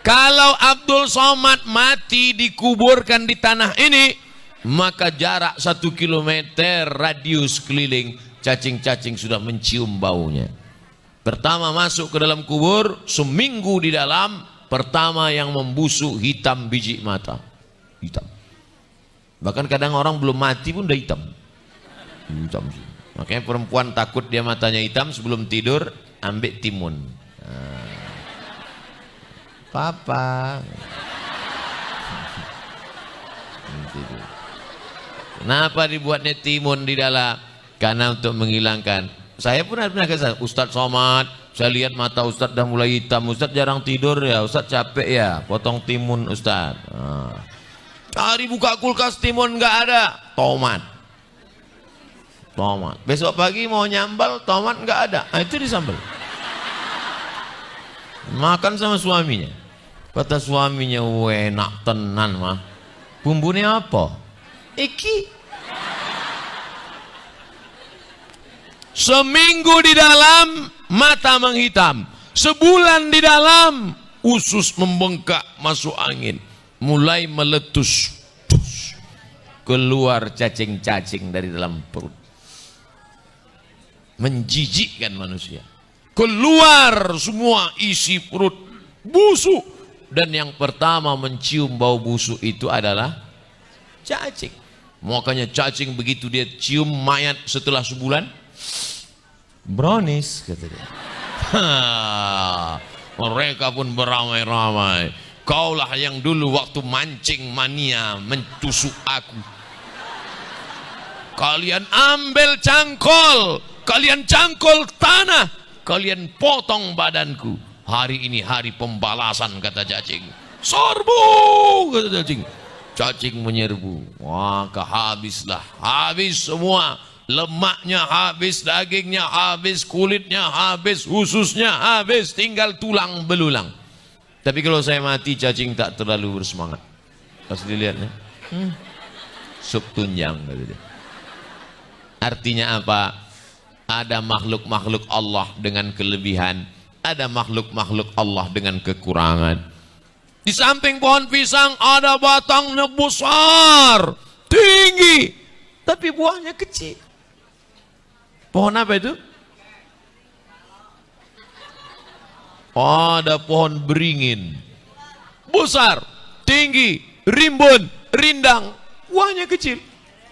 Kalau Abdul Somad mati dikuburkan di tanah ini, maka jarak 1 kilometer radius keliling cacing-cacing sudah mencium baunya. Pertama masuk ke dalam kubur, seminggu di dalam, pertama yang membusuk hitam biji mata. Hitam. Bahkan kadang orang belum mati pun udah hitam. Hitam. Makanya perempuan takut dia matanya hitam, sebelum tidur ambil timun. Papa. Kenapa dibuatnya timun di dalam? Karena untuk menghilangkan. Saya pun pernah kesal, Ustadz Somad, saya lihat mata Ustadz dah mulai hitam. Ustadz jarang tidur ya, Ustadz capek ya, potong timun Ustadz. Cari buka kulkas timun nggak ada, tomat. Tomat. Besok pagi mau nyambal, tomat nggak ada, itu disambal. Makan sama suaminya. Kata suaminya, enak tenan mah. Bumbunya apa? Iki. Seminggu di dalam mata menghitam, sebulan di dalam usus membengkak masuk angin, mulai meletus, keluar cacing-cacing dari dalam perut, menjijikkan manusia, keluar semua isi perut busuk, dan yang pertama mencium bau busuk itu adalah cacing. Makanya cacing begitu dia cium mayat setelah sebulan, brownies kata dia. Mereka pun beramai-ramai. Kaulah yang dulu waktu mancing mania mentusuk aku. Kalian ambil cangkol, kalian cangkol tanah, kalian potong badanku. Hari ini hari pembalasan kata cacing. Serbu kata cacing. Cacing menyerbu. Maka habislah, habis semua. Lemaknya habis, dagingnya habis, kulitnya habis, ususnya habis, tinggal tulang belulang. Tapi kalau saya mati, cacing tak terlalu bersemangat. Pas dilihatnya, sup tunjang. Artinya apa? Ada makhluk-makhluk Allah dengan kelebihan, ada makhluk-makhluk Allah dengan kekurangan. Di samping pohon pisang ada batangnya besar, tinggi, tapi buahnya kecil. Pohon apa itu? Ada pohon beringin, besar, tinggi, rimbun, rindang, buahnya kecil.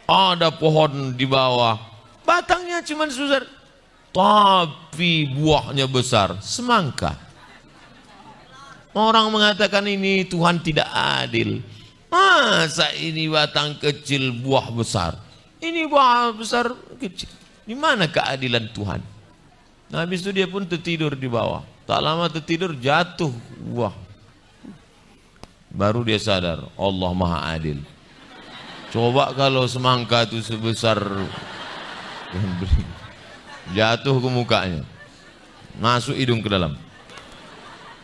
Ada pohon di bawah, batangnya cuma sebesar, tapi buahnya besar, semangka. Orang mengatakan ini Tuhan tidak adil. Masa ini batang kecil, buah besar? Ini buah besar, kecil. Di mana keadilan Tuhan? Nah, habis itu dia pun tertidur di bawah. Tak lama tertidur jatuh. Wah. Baru dia sadar, Allah Maha Adil. Coba kalau semangka itu sebesar jatuh ke mukanya, masuk hidung ke dalam.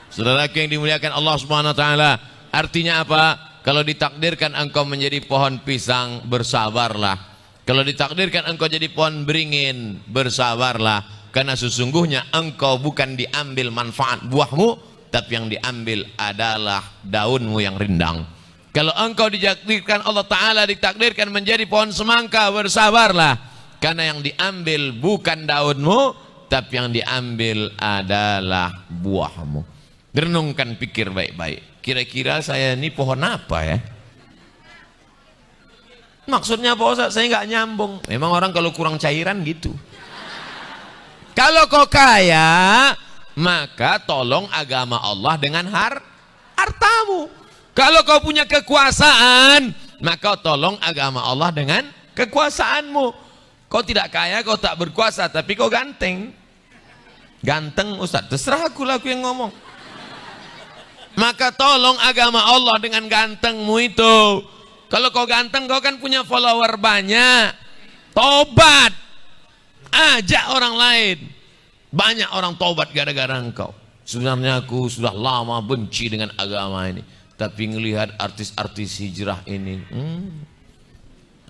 Saudaraku yang dimuliakan Allah Subhanahu wa taala, artinya apa? Kalau ditakdirkan engkau menjadi pohon pisang, bersabarlah. Kalau ditakdirkan engkau jadi pohon beringin, bersabarlah, karena sesungguhnya engkau bukan diambil manfaat buahmu, tapi yang diambil adalah daunmu yang rindang. Kalau engkau ditakdirkan Allah Ta'ala, ditakdirkan menjadi pohon semangka, bersabarlah, karena yang diambil bukan daunmu, tapi yang diambil adalah buahmu. Renungkan, pikir baik-baik. Kira-kira saya ini pohon apa ya? Maksudnya Pak Ustaz, saya nggak nyambung. Memang orang kalau kurang cairan gitu. Kalau kau kaya, maka tolong agama Allah dengan hartamu. Kalau kau punya kekuasaan, maka tolong agama Allah dengan kekuasaanmu. Kau tidak kaya, kau tak berkuasa, tapi kau ganteng. Ganteng Ustaz, terserah aku yang ngomong. Maka tolong agama Allah dengan gantengmu itu. Kalau kau ganteng, kau kan punya follower banyak. Tobat, ajak orang lain. Banyak orang tobat gara-gara engkau. Sebenarnya aku sudah lama benci dengan agama ini, tapi ngelihat artis-artis hijrah ini,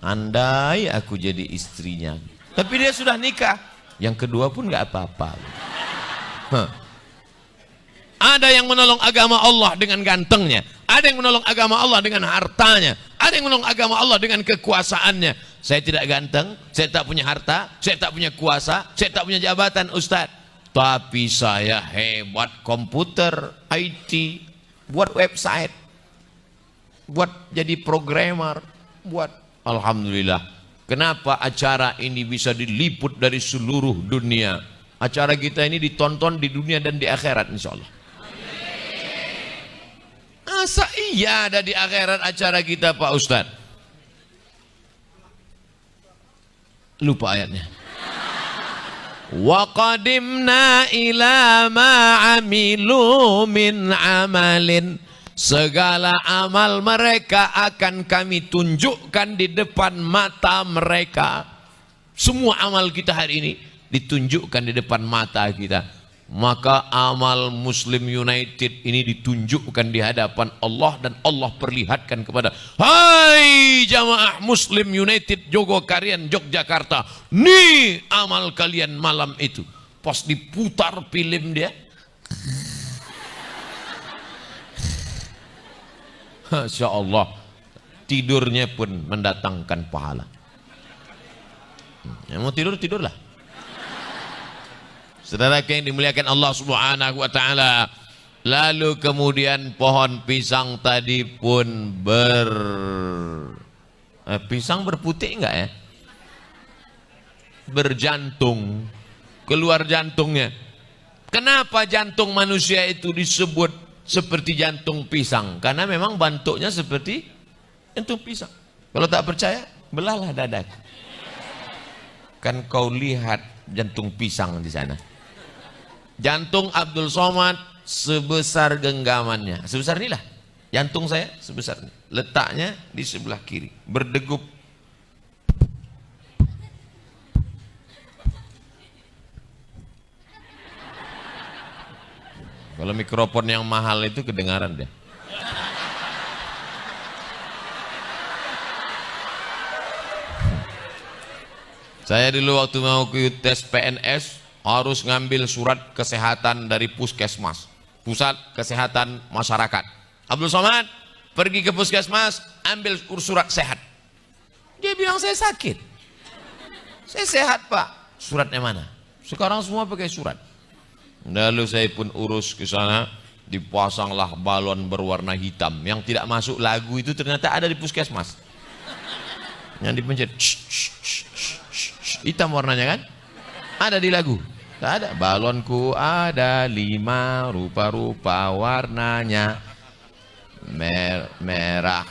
andai aku jadi istrinya. Tapi dia sudah nikah, yang kedua pun nggak apa-apa. Ada yang menolong agama Allah dengan gantengnya, ada yang menolong agama Allah dengan hartanya, ada yang menolong agama Allah dengan kekuasaannya. Saya tidak ganteng, saya tak punya harta, saya tak punya kuasa, saya tak punya jabatan Ustaz, tapi saya hebat komputer, IT, buat website, buat jadi programmer, buat. Alhamdulillah. Kenapa acara ini bisa diliput dari seluruh dunia? Acara kita ini ditonton di dunia dan di akhirat insya Allah. Masa iya ada di akhirat acara kita Pak Ustadz? Lupa ayatnya. Wa qadimna ila ma amilu min amalin. Segala amal mereka akan kami tunjukkan di depan mata mereka. Semua amal kita hari ini ditunjukkan di depan mata kita. Maka amal Muslim United ini ditunjukkan di hadapan Allah dan Allah perlihatkan kepada, hai jamaah Muslim United Jogokarian Yogyakarta, nih amal kalian malam itu. Pas diputar film dia, Masya Allah, tidurnya pun mendatangkan pahala. Yang mau tidur, tidurlah. Saudara yang dimuliakan Allah Subhanahu wa taala. Lalu kemudian pohon pisang tadi pun pisang berputik enggak ya? Berjantung. Keluar jantungnya. Kenapa jantung manusia itu disebut seperti jantung pisang? Karena memang bentuknya seperti jantung pisang. Kalau tak percaya, belahlah dadaku. Kan kau lihat jantung pisang di sana. Jantung Abdul Somad sebesar genggamannya, sebesar inilah. Jantung saya sebesar ini. Letaknya di sebelah kiri, berdegup. Kalau mikrofon yang mahal itu kedengaran deh. Saya dulu waktu mau tes PNS harus ngambil surat kesehatan dari puskesmas, pusat kesehatan masyarakat. Abdul Somad pergi ke puskesmas, ambil surat sehat. Dia bilang saya sakit. Saya sehat Pak. Suratnya mana? Sekarang semua pakai surat. Lalu saya pun urus ke sana, dipasanglah balon berwarna hitam yang tidak masuk lagu itu, ternyata ada di puskesmas. Yang dipencet, hitam warnanya kan? Ada di lagu. Tak ada. Balonku ada 5 rupa-rupa warnanya, merah,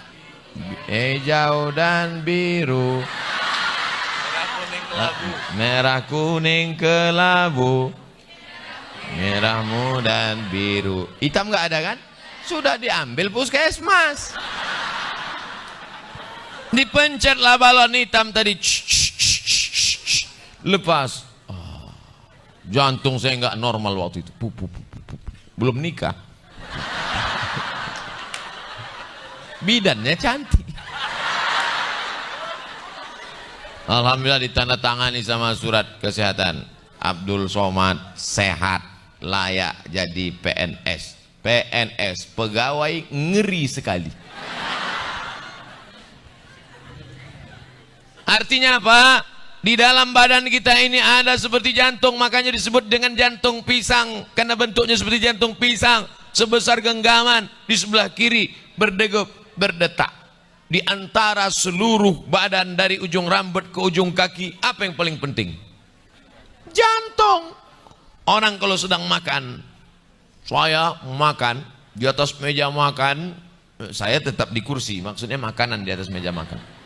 hijau dan biru. Merah kuning kelabu, merahmu dan biru. Hitam nggak ada kan? Sudah diambil puskesmas. Dipencetlah balon hitam tadi. Lepas. Jantung saya nggak normal waktu itu. Belum nikah. Bidannya cantik. Alhamdulillah ditandatangani sama surat kesehatan. Abdul Somad sehat, layak jadi PNS. PNS, pegawai ngeri sekali. Artinya apa? Di dalam badan kita ini ada seperti jantung, makanya disebut dengan jantung pisang, karena bentuknya seperti jantung pisang, sebesar genggaman, di sebelah kiri berdegup, berdetak. Di antara seluruh badan dari ujung rambut ke ujung kaki, apa yang paling penting? Jantung. Orang kalau sedang makan, saya makan di atas meja makan, saya tetap di kursi, maksudnya makanan di atas meja makan.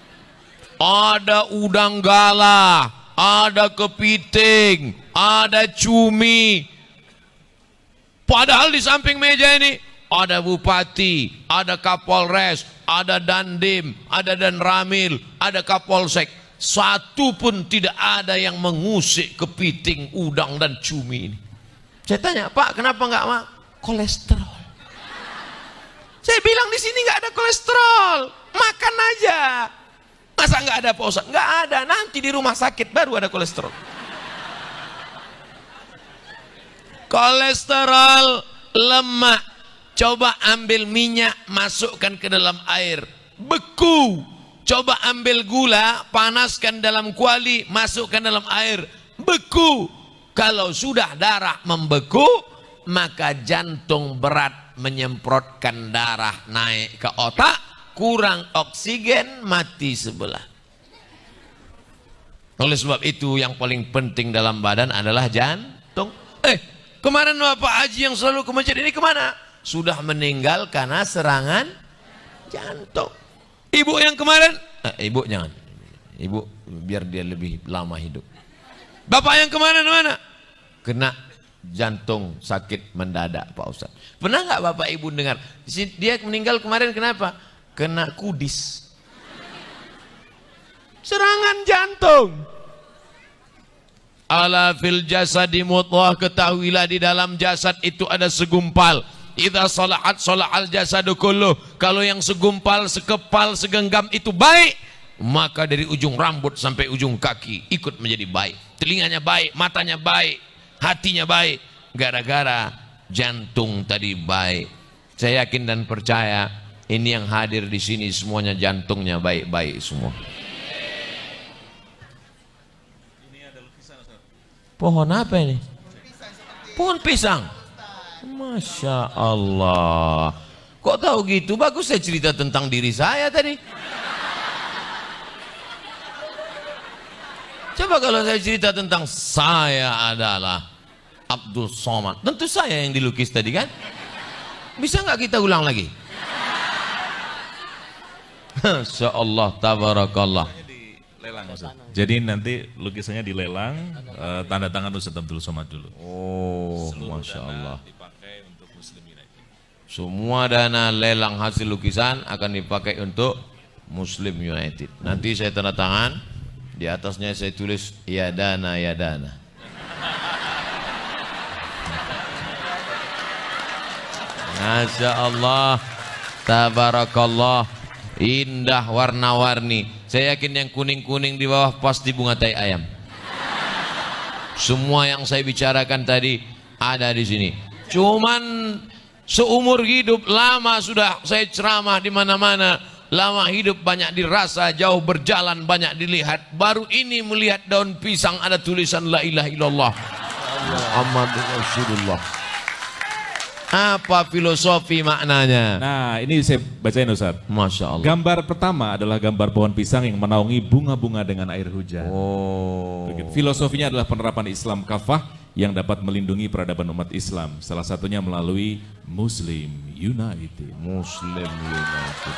Ada udang galah, ada kepiting, ada cumi. Padahal di samping meja ini ada bupati, ada kapolres, ada dandim, ada danramil, ada kapolsek. Satu pun tidak ada yang mengusik kepiting, udang dan cumi ini. Saya tanya, Pak, kenapa nggak mau? Kolesterol. Saya bilang di sini nggak ada kolesterol, makan aja. Masa nggak ada Pak Ustaz? Nggak ada, nanti di rumah sakit baru ada kolesterol. Kolesterol lemak. Coba ambil minyak, masukkan ke dalam air, beku. Coba ambil gula, panaskan dalam kuali, masukkan dalam air, beku. Kalau sudah darah membeku, maka jantung berat menyemprotkan darah naik ke otak, kurang oksigen, mati sebelah. Oleh sebab itu yang paling penting dalam badan adalah jantung. Kemarin Bapak Haji yang selalu ke masjid ini kemana? Sudah meninggal karena serangan jantung. Ibu yang kemarin, ibu jangan. Ibu biar dia lebih lama hidup. Bapak yang kemarin mana? Kena jantung sakit mendadak Pak Ustaz. Pernah nggak Bapak Ibu dengar? Dia meninggal kemarin kenapa? Kena kudis. Serangan jantung. Ala fil jasadi mudghah, ketahuilah di dalam jasad itu ada segumpal. Idza salahat salahal jasadu kulluh. Kalau yang segumpal, sekepal, segenggam itu baik, maka dari ujung rambut sampai ujung kaki ikut menjadi baik. Telinganya baik, matanya baik, hatinya baik, gara-gara jantung tadi baik. Saya yakin dan percaya ini yang hadir di sini semuanya jantungnya baik-baik semua. Pohon apa ini? Pohon pisang. Masya Allah. Kok tahu gitu? Bagus saya cerita tentang diri saya tadi. Coba kalau saya cerita tentang saya adalah Abdul Somad, tentu saya yang dilukis tadi kan? Bisa nggak kita ulang lagi? Masya Allah, tabarakallah. Lelang, jadi nanti lukisannya dilelang, tanda tangan Ustaz Abdul Somad dulu. Oh, Seluruh Masya dana Allah. dipakai untuk Muslim United. Semua dana lelang hasil lukisan akan dipakai untuk Muslim United. Nanti saya tanda tangan, di atasnya saya tulis ya dana ya dana. Masya Allah, tabarakallah, indah warna-warni. Saya yakin yang kuning-kuning di bawah pasti bunga tai ayam. Semua yang saya bicarakan tadi ada di sini. Cuman seumur hidup lama sudah saya ceramah di mana-mana. Lama hidup banyak dirasa, jauh berjalan banyak dilihat. Baru ini melihat daun pisang ada tulisan la ilaha illallah Muhammadur Rasulullah. Apa filosofi maknanya? Nah, ini saya bacain Ustaz. Masya Allah. Gambar pertama adalah gambar pohon pisang yang menaungi bunga-bunga dengan air hujan. Oh. Filosofinya adalah penerapan Islam kafah yang dapat melindungi peradaban umat Islam. Salah satunya melalui Muslim United. Muslim United.